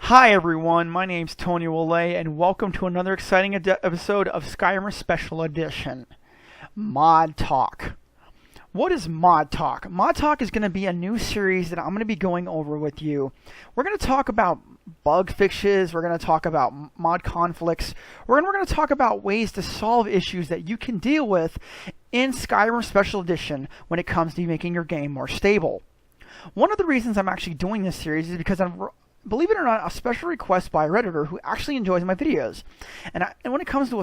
Hi everyone, my name's Tony Willay, and welcome to another exciting episode of Skyrim Special Edition, Mod Talk. What is Mod Talk? Mod Talk is going to be a new series that I'm going to be going over with you. We're going to talk about bug fixes, we're going to talk about mod conflicts, we're going to talk about ways to solve issues that you can deal with in Skyrim Special Edition when it comes to making your game more stable. One of the reasons I'm actually doing this series is because believe it or not, a special request by a Redditor who actually enjoys my videos. And when it comes to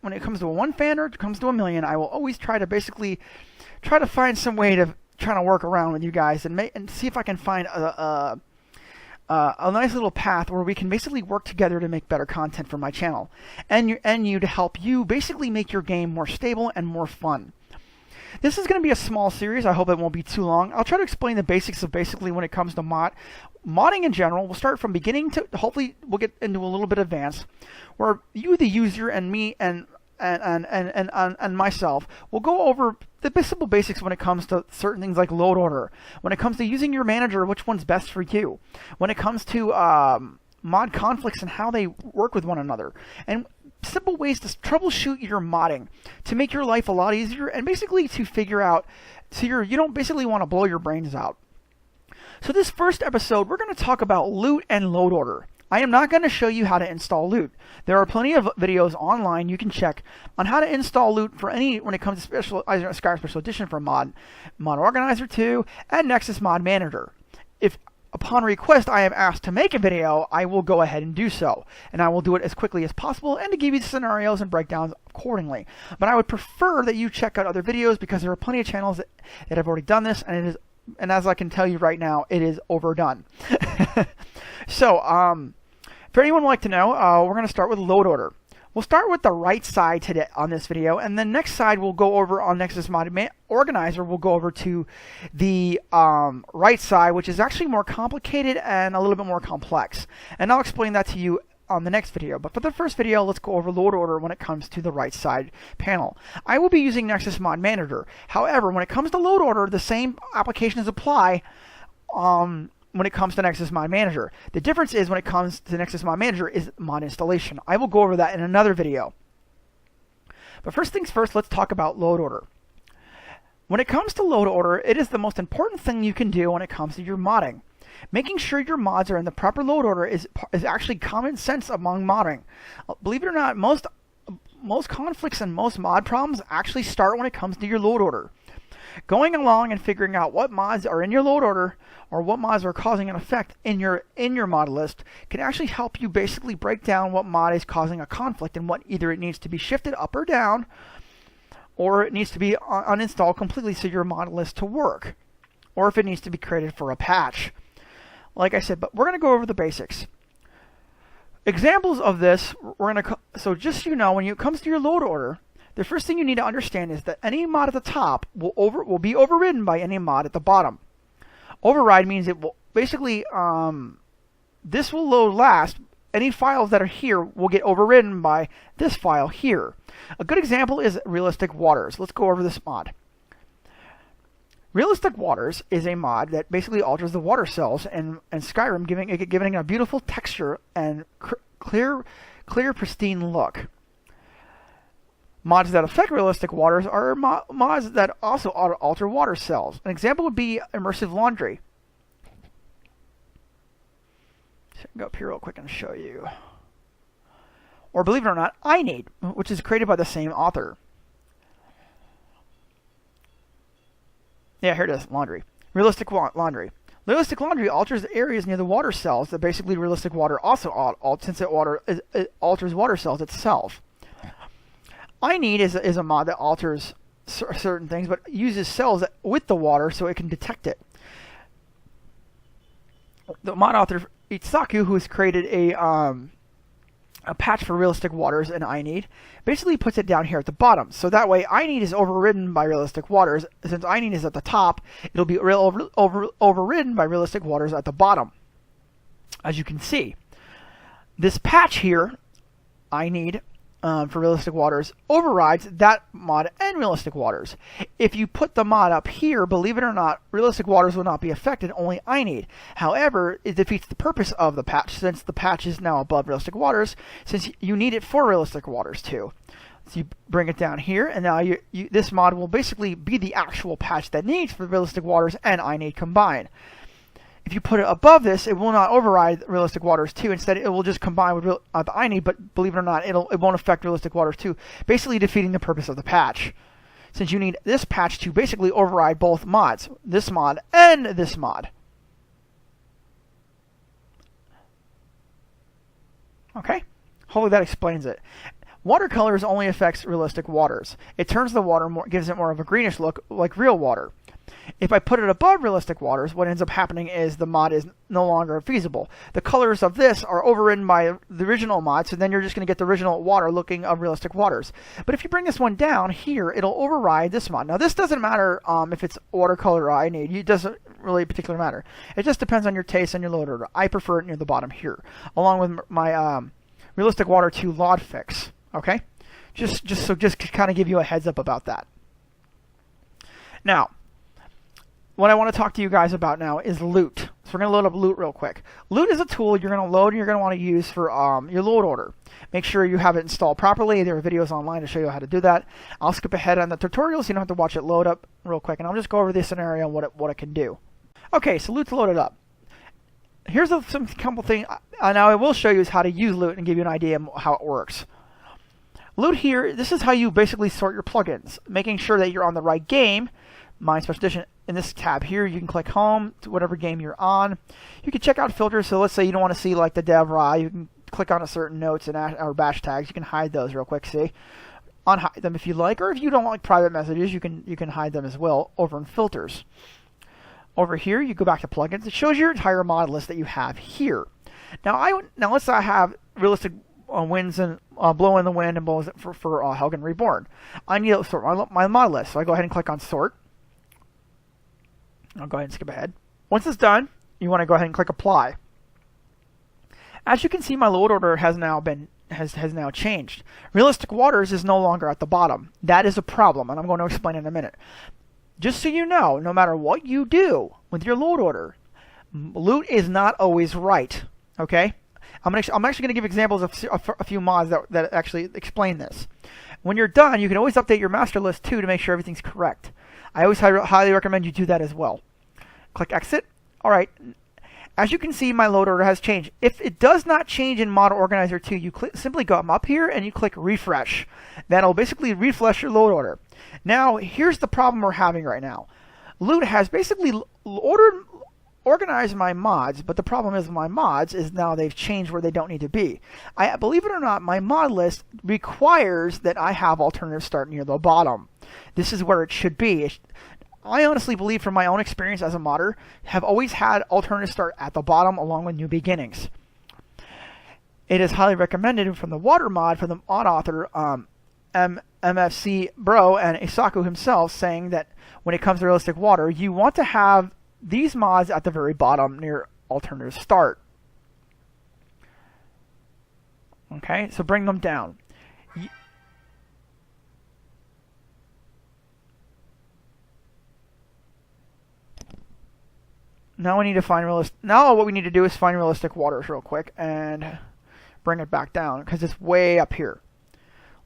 when it comes to a one fan or it comes to a million, I will always try to find some way to try to work around with you guys and see if I can find a nice little path where we can basically work together to make better content for my channel and you to help you basically make your game more stable and more fun. This is going to be a small series. I hope it won't be too long. I'll try to explain the basics of basically when it comes to modding in general. We'll start from beginning to hopefully we'll get into a little bit advanced, where you, the user, and me and myself will go over the simple basics when it comes to certain things like load order. When it comes to using your manager, which one's best for you. When it comes to mod conflicts and how they work with one another, and simple ways to troubleshoot your modding to make your life a lot easier and basically to figure out so you don't basically want to blow your brains out. So this first episode, we're going to talk about loot and load order. I am not going to show you how to install loot. There are plenty of videos online you can check on how to install loot for when it comes to Skyrim Special Edition for Mod Organizer 2 and Nexus Mod Manager. If upon request I am asked to make a video, I will go ahead and do so. And I will do it as quickly as possible and to give you scenarios and breakdowns accordingly. But I would prefer that you check out other videos because there are plenty of channels that have already done this, and and as I can tell you right now, it is overdone. So, for anyone who would like to know, we're going to start with load order. We'll start with the right side today on this video, and then next side we'll go over on Nexus Mod Organizer. We'll go over to the right side, which is actually more complicated and a little bit more complex. And I'll explain that to you on the next video. But for the first video, let's go over load order when it comes to the right side panel. I will be using Nexus Mod Manager. However, when it comes to load order, the same applications apply when it comes to Nexus Mod Manager. The difference is when it comes to Nexus Mod Manager is mod installation. I will go over that in another video. But first things first, let's talk about load order. When it comes to load order, it is the most important thing you can do when it comes to your modding. Making sure your mods are in the proper load order is actually common sense among modding. Believe it or not, most conflicts and most mod problems actually start when it comes to your load order. Going along and figuring out what mods are in your load order or what mods are causing an effect in your mod list can actually help you basically break down what mod is causing a conflict and what either it needs to be shifted up or down or it needs to be uninstalled completely so your mod list to work, or if it needs to be created for a patch. Like I said, but we're going to go over the basics. Examples of this, so just so you know, when it comes to your load order, the first thing you need to understand is that any mod at the top will be overridden by any mod at the bottom. Override means it will basically this will load last. Any files that are here will get overridden by this file here. A good example is Realistic Waters. Let's go over this mod. Realistic Waters is a mod that basically alters the water cells in Skyrim, giving it a beautiful texture and clear, pristine look. Mods that affect realistic waters are mods that also alter water cells. An example would be Immersive Laundry. So I can go up here real quick and show you. Or believe it or not, I Need, which is created by the same author. Yeah, here it is, Laundry. Realistic Laundry. Realistic Laundry alters the areas near the water cells that basically Realistic Water also since it alters water cells itself. I Need is a mod that alters certain things, but uses cells with the water so it can detect it. The mod author Itsaku, who has created a patch for Realistic Waters and I Need, basically puts it down here at the bottom. So that way I Need is overridden by Realistic Waters. Since I Need is at the top, it'll be overridden by Realistic Waters at the bottom. As you can see, this patch here, I Need, for Realistic Waters overrides that mod and Realistic Waters. If you put the mod up here, believe it or not, Realistic Waters will not be affected, only I need. However, it defeats the purpose of the patch, since the patch is now above Realistic Waters, since you need it for Realistic Waters too. So you bring it down here, and now this mod will basically be the actual patch that needs for Realistic Waters and I need combined. If you put it above this, it will not override Realistic Waters 2. Instead, it will just combine with the I need, but believe it or not, it won't affect Realistic Waters 2, basically defeating the purpose of the patch. Since you need this patch to basically override both mods, this mod and this mod. Okay? Hopefully that explains it. Watercolors only affects Realistic Waters. It turns the water more, gives it more of a greenish look, like real water. If I put it above Realistic Waters, what ends up happening is the mod is no longer feasible. The colors of this are overridden by the original mod, so then you're just going to get the original water looking of Realistic Waters. But if you bring this one down here, it'll override this mod. Now this doesn't matter if it's watercolor or I need. It doesn't really particularly matter. It just depends on your taste and your load order. I prefer it near the bottom here, along with my Realistic Water 2 LOD fix. Okay? Just to kind of give you a heads up about that. Now, what I want to talk to you guys about now is loot. So we're going to load up loot real quick. Loot is a tool you're going to load and you're going to want to use for your load order. Make sure you have it installed properly. There are videos online to show you how to do that. I'll skip ahead on the tutorial so you don't have to watch it load up real quick. And I'll just go over this scenario and what it can do. Okay, so loot's loaded up. Here's some couple things. Now I will show you how to use loot and give you an idea of how it works. Loot here, this is how you basically sort your plugins. Making sure that you're on the right game. Mine Special Edition. In this tab here, you can click home to whatever game you're on. You can check out filters. So let's say you don't want to see like the dev raw. You can click on a certain notes and or bash tags. You can hide those real quick. See, unhide them if you like, or if you don't like private messages, you can hide them as well over in filters. Over here, you go back to plugins. It shows your entire mod list that you have here. Now let's say I have Realistic Winds and Blow in the Wind and blows for Helgen Reborn. I need to sort my mod list, so I go ahead and click on sort. I'll go ahead and skip ahead. Once it's done, you want to go ahead and click apply. As you can see, my load order has now changed. Realistic Waters is no longer at the bottom. That is a problem, and I'm going to explain in a minute. Just so you know, no matter what you do with your load order, loot is not always right. Okay? I'm actually going to give examples of a few mods that actually explain this. When you're done, you can always update your master list too to make sure everything's correct. I always highly recommend you do that as well. Click exit. All right. As you can see, my load order has changed. If it does not change in Mod Organizer 2, you simply go up here and you click refresh. That'll basically refresh your load order. Now, here's the problem we're having right now. Loot has basically organized my mods, but the problem is my mods is now they've changed where they don't need to be. Believe it or not, my mod list requires that I have alternative start near the bottom. This is where it should be. I honestly believe from my own experience as a modder, have always had alternative start at the bottom along with new beginnings. It is highly recommended from the water mod, from the mod author MFC Bro and Isaku himself, saying that when it comes to Realistic Water, you want to have these mods at the very bottom near alternative start. Okay, so bring them down. Now we need to find Now what we need to do is find Realistic Waters real quick and bring it back down because it's way up here.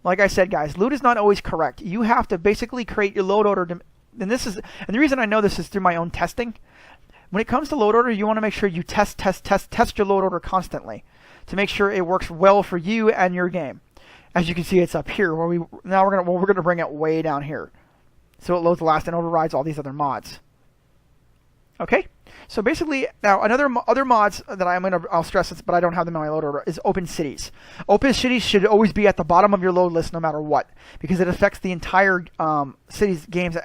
Like I said, guys, loot is not always correct. You have to basically create your load order. And the reason I know this is through my own testing. When it comes to load order, you want to make sure you test your load order constantly to make sure it works well for you and your game. As you can see, it's up here where we're gonna bring it way down here, so it loads last and overrides all these other mods. Okay, so basically now other mods that I'll stress this, but I don't have them in my load order, is open cities. Open cities should always be at the bottom of your load list no matter what, because it affects the entire cities games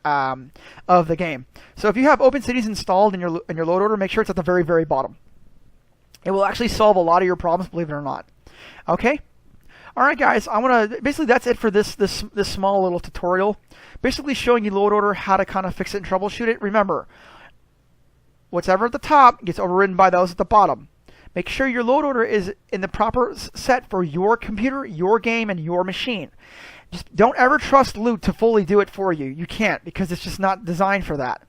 of the game. So if you have open cities installed in your load order, make sure it's at the very, very bottom. It will actually solve a lot of your problems, believe it or not. Okay. All right, guys. Basically that's it for this small little tutorial. Basically showing you load order, how to kind of fix it and troubleshoot it. Remember, whatever at the top gets overridden by those at the bottom. Make sure your load order is in the proper set for your computer, your game, and your machine. Just don't ever trust Loot to fully do it for you. You can't, because it's just not designed for that.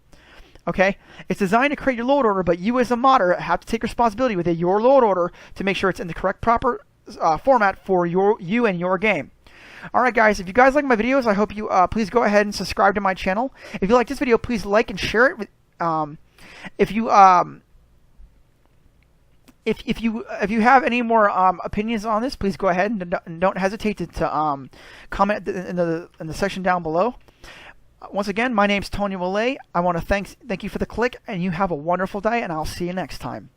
Okay? It's designed to create your load order, but you as a modder have to take responsibility with your load order to make sure it's in the correct, proper format for you and your game. Alright guys, if you guys like my videos, I hope you please go ahead and subscribe to my channel. If you like this video, please like and share it. If you have any more opinions on this, please go ahead and don't hesitate to comment in the section down below. Once again, my name's Tony Willay. I want to thank you for the click, and you have a wonderful day, and I'll see you next time.